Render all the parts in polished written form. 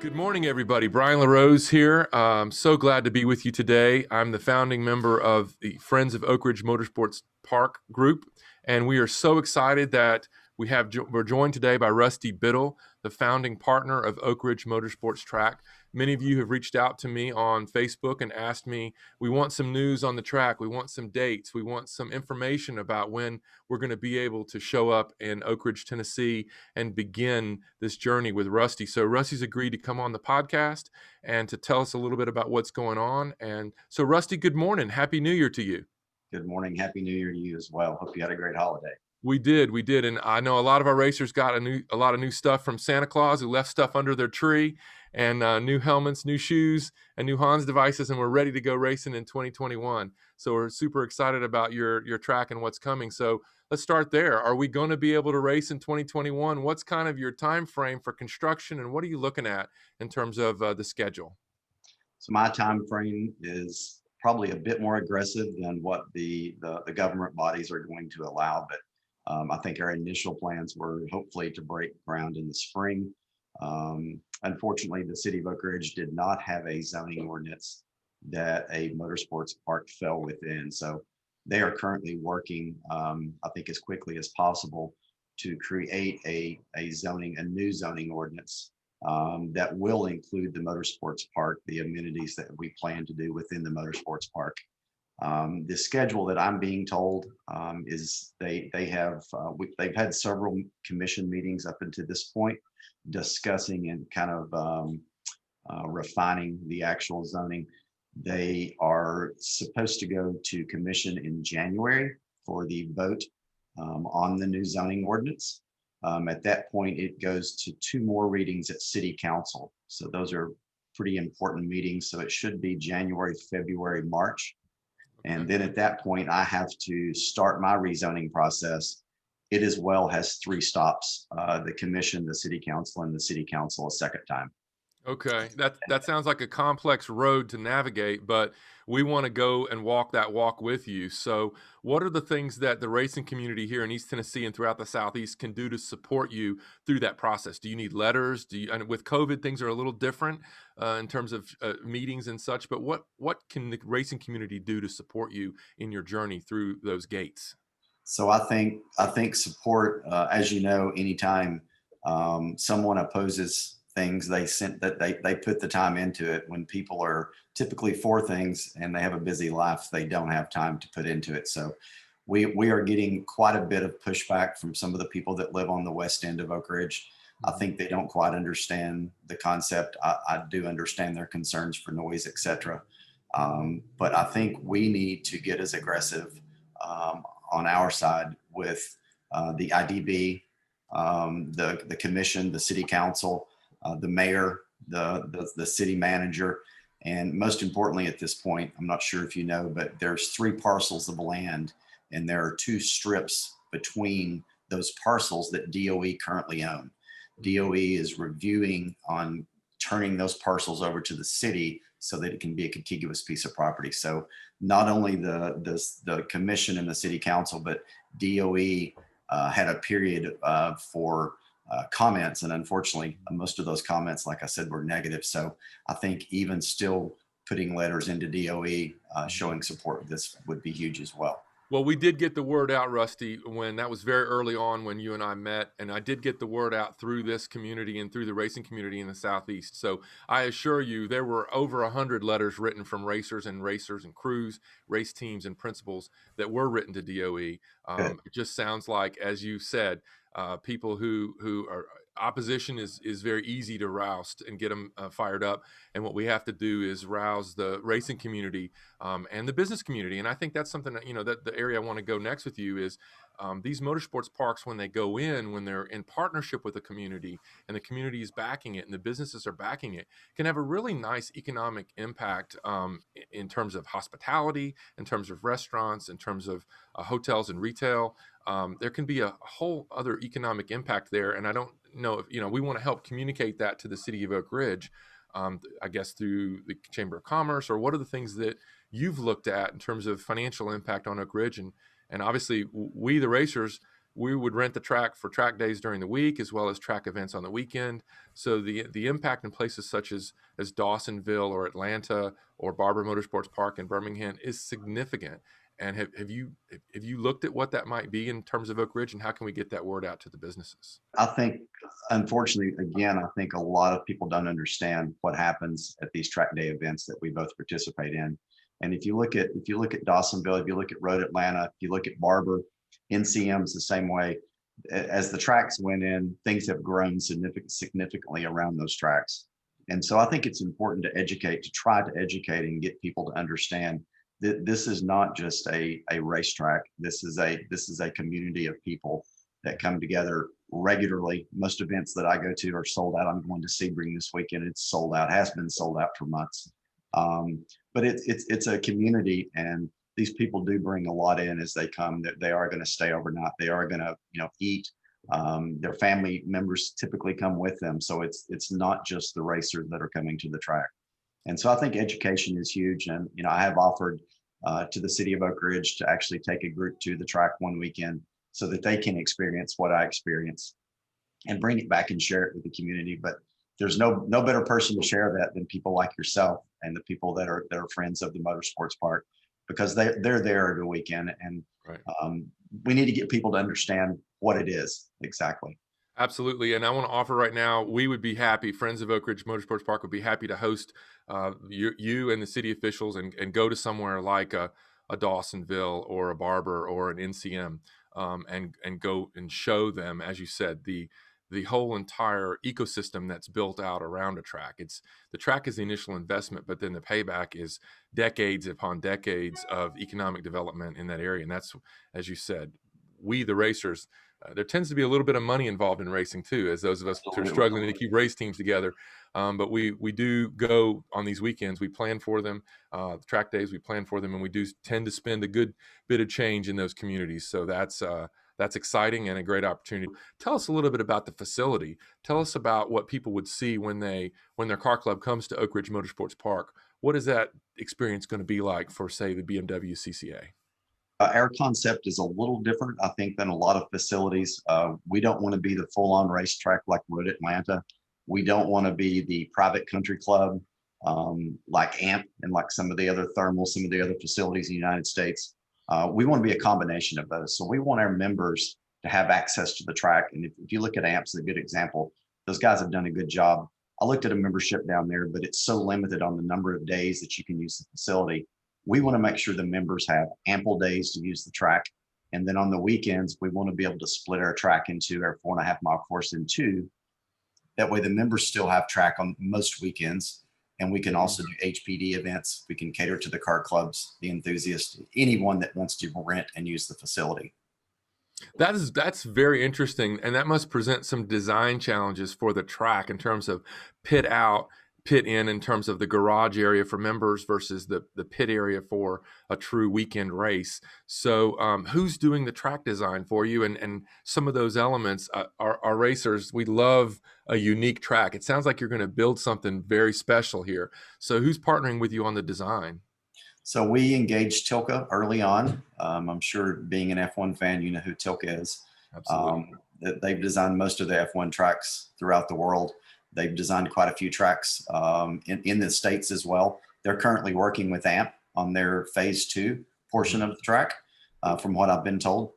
Good morning, everybody. Brian LaRose here. I'm so glad to be with you today. I'm the founding member of the Friends of Oak Ridge Motorsports Park group, and we are so excited that we're joined today by Rusty Bittle, the founding partner of Oak Ridge Motorsports Track. Many of you have reached out to me on Facebook and asked me, we want some news on the track, we want some dates, we want some information about when we're going to be able to show up in Oak Ridge, Tennessee, and begin this journey with Rusty. So Rusty's agreed to come on the podcast and to tell us a little bit about what's going on. And so, Rusty, good morning. Happy New Year to you. Good morning. Happy New Year to you as well. Hope you had a great holiday. We did, and I know a lot of our racers got a lot of new stuff from Santa Claus, who left stuff under their tree, and new helmets, new shoes, and new Hans devices, and we're ready to go racing in 2021. So we're super excited about your track and what's coming. So let's start there. Are we going to be able to race in 2021? What's kind of your time frame for construction, and what are you looking at in terms of the schedule? So my time frame is probably a bit more aggressive than what the government bodies are going to allow, but I think our initial plans were hopefully to break ground in the spring. Unfortunately, the city of Oak Ridge did not have a zoning ordinance that a motorsports park fell within. So they are currently working, I think, as quickly as possible to create a new zoning ordinance that will include the motorsports park, the amenities that we plan to do within the motorsports park. The schedule that I'm being told is they've had several commission meetings up until this point, discussing and kind of refining the actual zoning. They are supposed to go to commission in January for the vote on the new zoning ordinance. At that point, it goes to 2 more readings at City Council. So those are pretty important meetings. So it should be January, February, March. And then at that point, I have to start my rezoning process. It as well has 3 stops, the commission, the city council, and the city council a second time. Okay, that sounds like a complex road to navigate, but we want to go and walk that walk with you. So, what are the things that the racing community here in East Tennessee and throughout the Southeast can do to support you through that process? Do you need letters? And with COVID, things are a little different in terms of meetings and such. But what can the racing community do to support you in your journey through those gates? So I think support, as you know, anytime someone opposes things, they put the time into it. When people are typically for things and they have a busy life, they don't have time to put into it. So we are getting quite a bit of pushback from some of the people that live on the west end of Oak Ridge. I think they don't quite understand the concept. I do understand their concerns for noise, etc. But I think we need to get as aggressive on our side with the IDB, the commission, the city council, the mayor, the city manager, and most importantly at this point, I'm not sure if you know, but there's 3 parcels of land, and there are 2 strips between those parcels that DOE currently own. DOE is reviewing on turning those parcels over to the city so that it can be a contiguous piece of property. So not only the commission and the city council, but DOE had a period for comments, and unfortunately most of those comments, like I said, were negative. So I think even still putting letters into DOE showing support of this would be huge as well. Well, we did get the word out, Rusty, when that was very early on when you and I met, and I did get the word out through this community and through the racing community in the Southeast. So I assure you, there were over 100 letters written from racers and crews, race teams and principals that were written to DOE. It just sounds like, as you said, people who are opposition is very easy to roust and get them fired up. And what we have to do is rouse the racing community and the business community. And I think that's something that, that the area I want to go next with you is these motorsports parks, when they go in, when they're in partnership with the community and the community is backing it and the businesses are backing it, can have a really nice economic impact in terms of hospitality, in terms of restaurants, in terms of hotels and retail. There can be a whole other economic impact there. And I don't know if, we want to help communicate that to the city of Oak Ridge, I guess through the Chamber of Commerce, or what are the things that you've looked at in terms of financial impact on Oak Ridge? And obviously we, the racers, we would rent the track for track days during the week as well as track events on the weekend. So the impact in places such as Dawsonville or Atlanta or Barber Motorsports Park in Birmingham is significant. And have you looked at what that might be in terms of Oak Ridge, and how can we get that word out to the businesses? I think, unfortunately, again, I think a lot of people don't understand what happens at these track day events that we both participate in. And if you look at Dawsonville, if you look at Road Atlanta, if you look at Barber, NCM's the same way. As the tracks went in, things have grown significantly around those tracks. And so I think it's important to educate, to try to educate and get people to understand that this is not just a racetrack. This is a community of people that come together regularly. Most events that I go to are sold out. I'm going to Sebring this weekend. It's sold out, has been sold out for months. But it's a community, and these people do bring a lot in as they come. That they are going to stay overnight. They are going to eat. Their family members typically come with them, so it's not just the racers that are coming to the track. And so I think education is huge. And I have offered to the city of Oak Ridge to actually take a group to the track one weekend so that they can experience what I experience and bring it back and share it with the community. But there's no better person to share that than people like yourself and the people that are friends of the Motorsports Park, because they're there every weekend. And Right. we need to get people to understand what it is exactly. Absolutely. And I want to offer right now, we would be happy, Friends of Oak Ridge Motorsports Park would be happy to host you and the city officials and go to somewhere like a Dawsonville or a Barber or an NCM, and go and show them, as you said, the whole entire ecosystem that's built out around a track. The track is the initial investment, but then the payback is decades upon decades of economic development in that area. And that's, as you said, we, the racers, there tends to be a little bit of money involved in racing too, as those of us who are struggling to keep race teams together. But we do go on these weekends. We plan for them, the track days. We plan for them, and we do tend to spend a good bit of change in those communities. So that's exciting and a great opportunity. Tell us a little bit about the facility. Tell us about what people would see when their car club comes to Oak Ridge Motorsports Park. What is that experience going to be like for, say, the BMW CCA? Our concept is a little different, I think, than a lot of facilities. We don't want to be the full-on racetrack like Road Atlanta. We don't want to be the private country club like AMP and like some of the other thermals, some of the other facilities in the United States. We want to be a combination of those. So we want our members to have access to the track. And if you look at AMP's a good example, those guys have done a good job. I looked at a membership down there, but it's so limited on the number of days that you can use the facility. We want to make sure the members have ample days to use the track. And then on the weekends, we want to be able to split our track into our 4.5 mile course in two. That way the members still have track on most weekends. And we can also do HPD events. We can cater to the car clubs, the enthusiasts, anyone that wants to rent and use the facility. That's very interesting, and that must present some design challenges for the track in terms of pit out, pit in terms of the garage area for members versus the pit area for a true weekend race. So who's doing the track design for you, and some of those elements? Our racers, we love a unique track. It sounds like you're going to build something very special here. So who's partnering with you on the design? So we engaged Tilke early on. I'm sure being an F1 fan, you know who Tilke is. Absolutely. They've designed most of the F1 tracks throughout the world. They've designed quite a few tracks in the States as well. They're currently working with AMP on their phase 2 portion of the track, from what I've been told.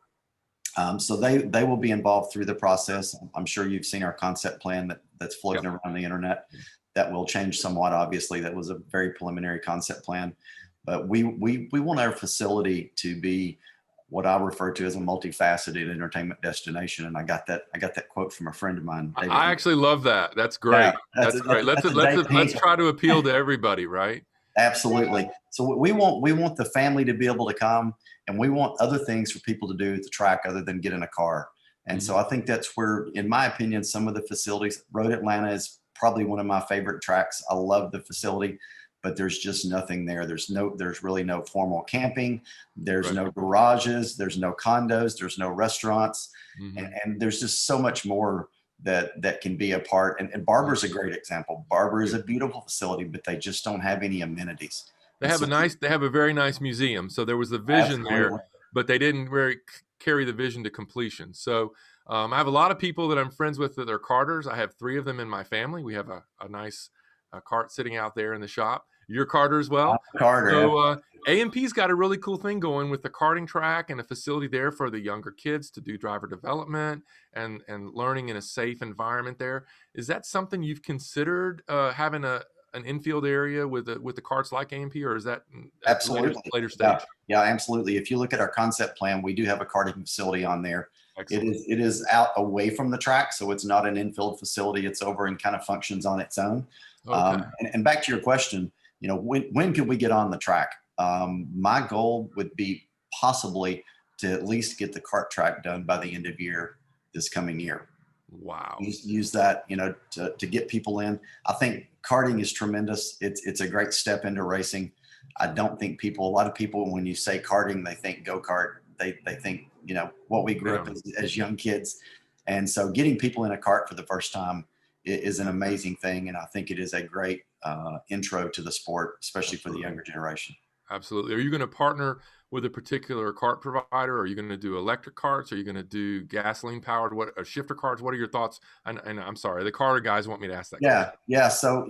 So they will be involved through the process. I'm sure you've seen our concept plan that's floating around the internet. That will change somewhat, obviously. That was a very preliminary concept plan. But we want our facility to be what I refer to as a multifaceted entertainment destination. And I got that quote from a friend of mine. David. I actually love that. That's great. Yeah, That's great. Let's try to appeal to everybody, right? Absolutely. So we want the family to be able to come, and we want other things for people to do at the track other than get in a car. And so I think that's where, in my opinion, some of the facilities, Road Atlanta is probably one of my favorite tracks. I love the facility, but there's just nothing there. There's really no formal camping. There's no garages. There's no condos. There's no restaurants. And there's just so much more that can be a part. And Barber's a great example. Barber is a beautiful facility, but they just don't have any amenities. They have a very nice museum. So there was the vision there, but they didn't very carry the vision to completion. So I have a lot of people that I'm friends with that are karters. I have 3 of them in my family. We have a nice kart sitting out there in the shop. You're a karter as well. Carter. So AMP's got a really cool thing going with the karting track and a facility there for the younger kids to do driver development and learning in a safe environment there. Is that something you've considered, having an infield area with the karts like AMP, or is that at Absolutely. later stage? Yeah, absolutely. If you look at our concept plan, we do have a karting facility on there. Excellent. It is out away from the track, so it's not an infield facility. It's over and kind of functions on its own. Okay. And back to your question, when could we get on the track? My goal would be possibly to at least get the kart track done by the end of year this coming year. Wow. Use that, to get people in. I think karting is tremendous. It's a great step into racing. I don't think a lot of people, when you say karting, they think go-kart. They think, what we grew up as young kids. And so getting people in a kart for the first time is an amazing thing. And I think it is a great intro to the sport, especially for the younger generation. Absolutely. Are you going to partner with a particular kart provider? Are you going to do electric karts? Are you going to do gasoline powered? Shifter karts? What are your thoughts? And I'm sorry, the karter guys want me to ask that question. Yeah. So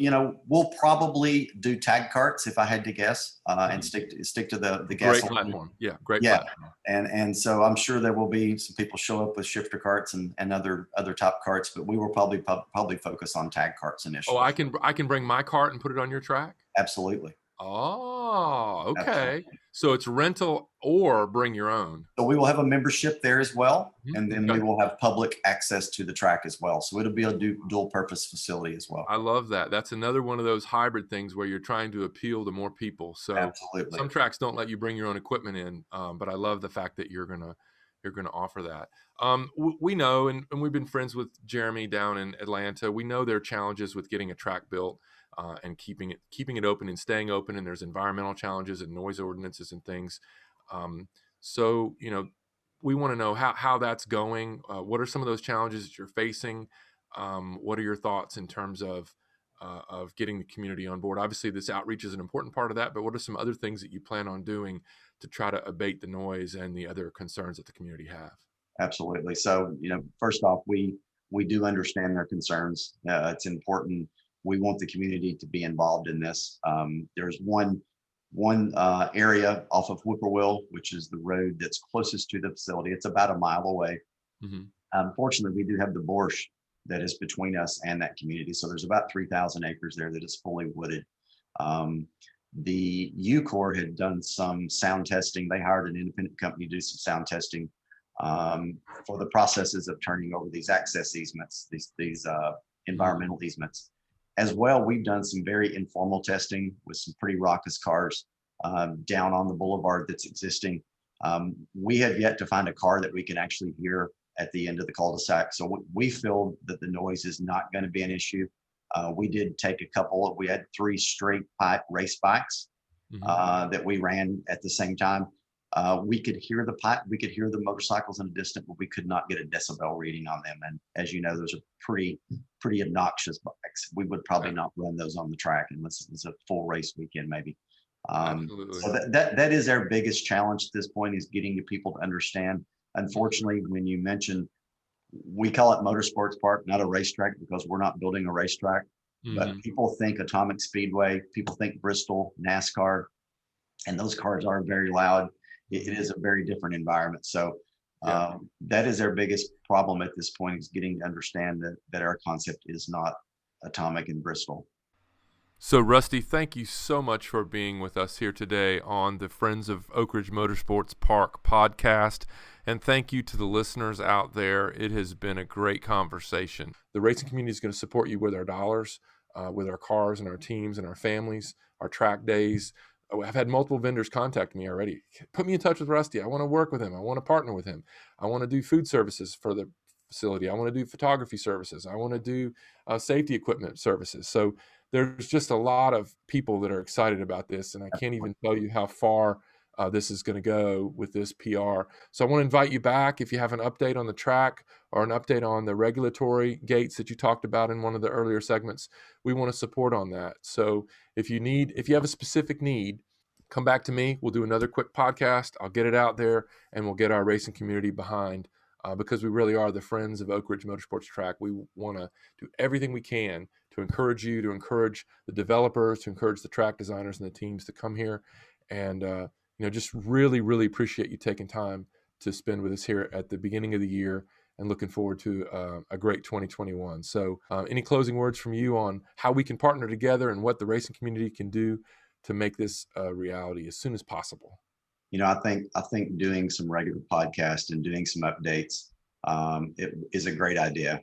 we'll probably do tag karts if I had to guess, and stick to the gasoline. Great platform. Yeah, great platform. And so I'm sure there will be some people show up with shifter karts and other top karts, but we will probably focus on tag karts initially. Oh, I can bring my kart and put it on your track? Absolutely. Oh, okay. Absolutely. So it's rental or bring your own. So we will have a membership there as well, and then Okay. we will have public access to the track as well. So it'll be a dual purpose facility as well. I love that. That's another one of those hybrid things where you're trying to appeal to more people. So Absolutely. some tracks don't let you bring your own equipment in, but I love the fact that you're gonna offer that. We know, and we've been friends with Jeremy down in Atlanta. We know there are challenges with getting a track built. And keeping it open and staying open, and there's environmental challenges and noise ordinances and things. So we want to know how that's going. What are some of those challenges that you're facing? What are your thoughts in terms of getting the community on board? Obviously, this outreach is an important part of that, but what are some other things that you plan on doing to try to abate the noise and the other concerns that the community have? Absolutely. So, first off, we do understand their concerns. It's important. We want the community to be involved in this. There's one area off of Whippoorwill, which is the road that's closest to the facility. It's about a mile away. Mm-hmm. Unfortunately, we do have the Borsch that is between us and that community. So there's about 3,000 acres there that is fully wooded. The UCOR had done some sound testing. They hired an independent company to do some sound testing for the processes of turning over these access easements, these environmental easements. As well, we've done some very informal testing with some pretty raucous cars down on the boulevard that's existing. We have yet to find a car that we can actually hear at the end of the cul-de-sac. So we feel that the noise is not going to be an issue. We did take we had 3 straight pipe race bikes that we ran at the same time. We could hear we could hear the motorcycles in the distance, but we could not get a decibel reading on them. And as you know, those are pretty obnoxious bikes. We would probably not run those on the track unless it was a full race weekend, maybe. Absolutely. So that is our biggest challenge at this point, is getting people to understand. Unfortunately, when you mention, we call it Motorsports Park, not a racetrack, because we're not building a racetrack. But people think Atomic Speedway, people think Bristol, NASCAR, and those cars are very loud. It is a very different environment. So that is our biggest problem at this point, is getting to understand that our concept is not Atomic in Bristol. So, Rusty, thank you so much for being with us here today on the Friends of Oak Ridge Motorsports Park podcast. And thank you to the listeners out there. It has been a great conversation. The racing community is going to support you with our dollars, with our cars and our teams and our families, our track days. I've had multiple vendors contact me already. Put me in touch with Rusty. I want to work with him. I want to partner with him. I want to do food services for the facility. I want to do photography services. I want to do safety equipment services. So there's just a lot of people that are excited about this, and I can't even tell you how far this is going to go with this PR. So I want to invite you back if you have an update on the track or an update on the regulatory gates that you talked about in one of the earlier segments. We want to support on that. So if you have a specific need, come back to me. We'll do another quick podcast. I'll get it out there, and we'll get our racing community behind, because we really are the friends of Oak Ridge Motorsports Track. We want to do everything we can to encourage you, to encourage the developers, to encourage the track designers and the teams to come here. And, just really, really appreciate you taking time to spend with us here at the beginning of the year, and looking forward to a great 2021. So any closing words from you on how we can partner together and what the racing community can do to make this a reality as soon as possible? I think doing some regular podcasts and doing some updates, it is a great idea.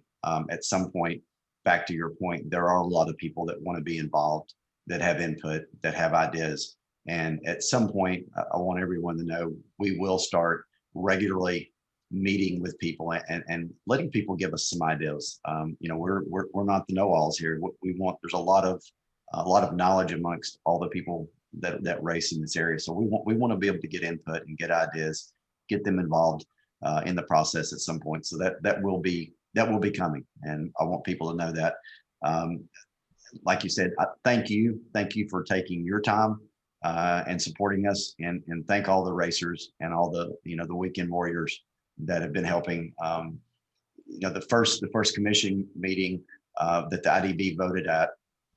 At some point, back to your point, there are a lot of people that want to be involved, that have input, that have ideas. And at some point, I want everyone to know we will start regularly meeting with people and letting people give us some ideas. We're not the know-alls here. What we want, there's a lot of knowledge amongst all the people that race in this area. So we want to be able to get input and get ideas, get them involved in the process at some point. So that will be coming, and I want people to know that. Like you said, thank you for taking your time and supporting us, and thank all the racers and all the weekend warriors that have been helping. The first commission meeting that the IDB voted at,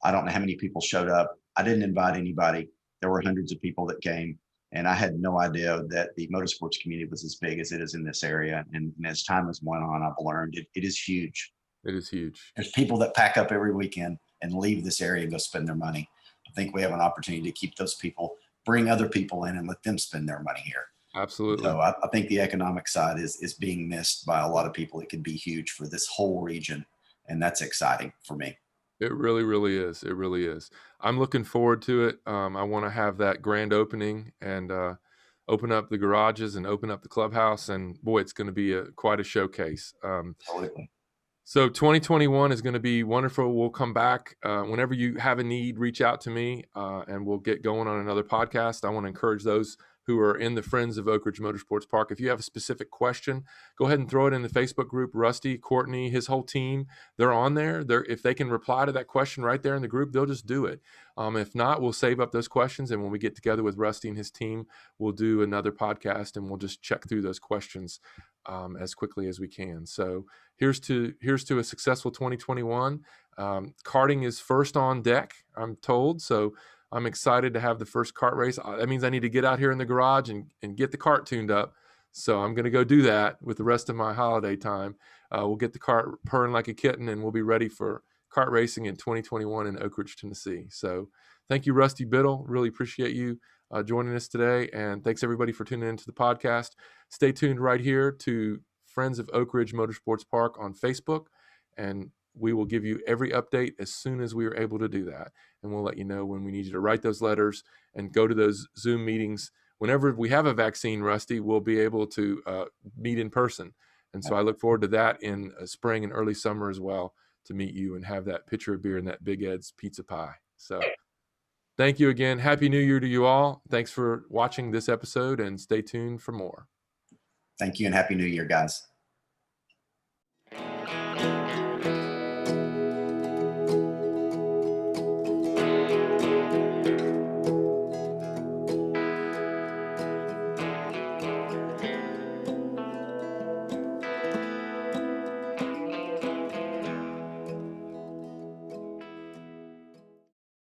I don't know how many people showed up. I didn't invite anybody. There were hundreds of people that came, and I had no idea that the motorsports community was as big as it is in this area. And as time has went on, I've learned it is huge. It is huge. There's people that pack up every weekend and leave this area and go spend their money. I think we have an opportunity to keep those people, bring other people in, and let them spend their money here. Absolutely. So I think the economic side is being missed by a lot of people. It could be huge for this whole region, and that's exciting for me. It really, really is. It really is. I'm looking forward to it. I want to have that grand opening and open up the garages and open up the clubhouse. And boy, it's going to be quite a showcase. Absolutely. So 2021 is going to be wonderful. We'll come back. Whenever you have a need, reach out to me, and we'll get going on another podcast. I want to encourage those who are in the Friends of Oak Ridge Motorsports Park. If you have a specific question, go ahead and throw it in the Facebook group. Rusty, Courtney, his whole team, they're on there. If they can reply to that question right there in the group, they'll just do it. If not, we'll save up those questions, and when we get together with Rusty and his team, we'll do another podcast, and we'll just check through those questions as quickly as we can. So here's to a successful 2021. Karting is first on deck, I'm told. So I'm excited to have the first kart race. That means I need to get out here in the garage and get the kart tuned up. So I'm going to go do that with the rest of my holiday time. We'll get the kart purring like a kitten, and we'll be ready for kart racing in 2021 in Oak Ridge, Tennessee. So thank you, Rusty Bittle. Really appreciate you joining us today. And thanks, everybody, for tuning into the podcast. Stay tuned right here to Friends of Oak Ridge Motorsports Park on Facebook, and we will give you every update as soon as we are able to do that. And we'll let you know when we need you to write those letters and go to those Zoom meetings. Whenever we have a vaccine, Rusty, we'll be able to meet in person. And so I look forward to that in spring and early summer as well, to meet you and have that pitcher of beer and that Big Ed's pizza pie. So thank you again. Happy New Year to you all. Thanks for watching this episode, and stay tuned for more. Thank you, and Happy New Year, guys.